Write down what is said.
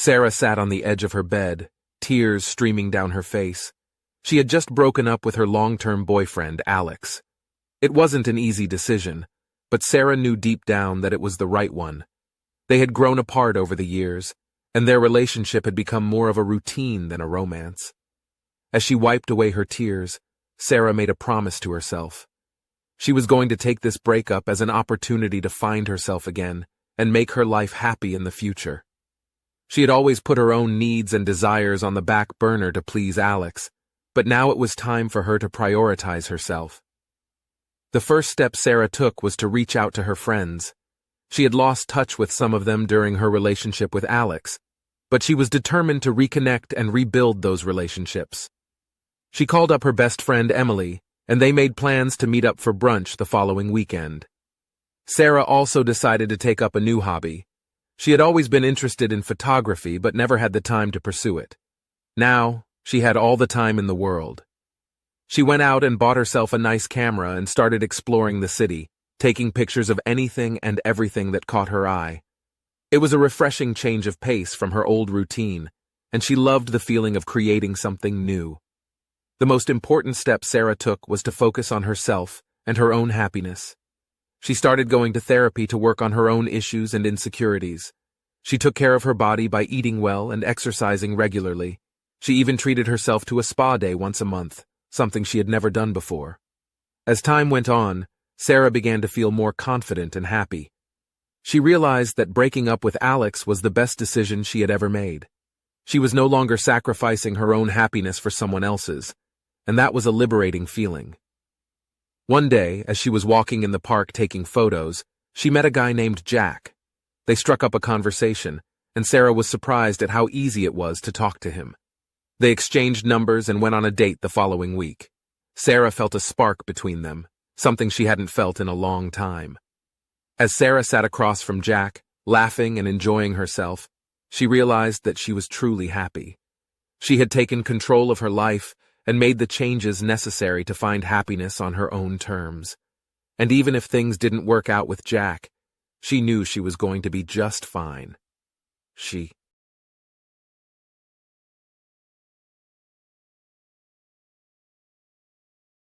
Sarah sat on the edge of her bed, tears streaming down her face. She had just broken up with her long-term boyfriend, Alex. It wasn't an easy decision, but Sarah knew deep down that it was the right one. They had grown apart over the years, and their relationship had become more of a routine than a romance. As she wiped away her tears, Sarah made a promise to herself. She was going to take this breakup as an opportunity to find herself again and make her life happy in the future. She had always put her own needs and desires on the back burner to please Alex, but now it was time for her to prioritize herself. The first step Sarah took was to reach out to her friends. She had lost touch with some of them during her relationship with Alex, but she was determined to reconnect and rebuild those relationships. She called up her best friend Emily, and they made plans to meet up for brunch the following weekend. Sarah also decided to take up a new hobby. She had always been interested in photography but never had the time to pursue it. Now, she had all the time in the world. She went out and bought herself a nice camera and started exploring the city, taking pictures of anything and everything that caught her eye. It was a refreshing change of pace from her old routine, and she loved the feeling of creating something new. The most important step Sarah took was to focus on herself and her own happiness. She started going to therapy to work on her own issues and insecurities. She took care of her body by eating well and exercising regularly. She even treated herself to a spa day once a month, something she had never done before. As time went on, Sarah began to feel more confident and happy. She realized that breaking up with Alex was the best decision she had ever made. She was no longer sacrificing her own happiness for someone else's, and that was a liberating feeling. One day, as she was walking in the park taking photos, she met a guy named Jack. They struck up a conversation, and Sarah was surprised at how easy it was to talk to him. They exchanged numbers and went on a date the following week. Sarah felt a spark between them, something she hadn't felt in a long time. As Sarah sat across from Jack, laughing and enjoying herself, she realized that she was truly happy. She had taken control of her life and made the changes necessary to find happiness on her own terms. And even if things didn't work out with Jack, she knew she was going to be just fine. She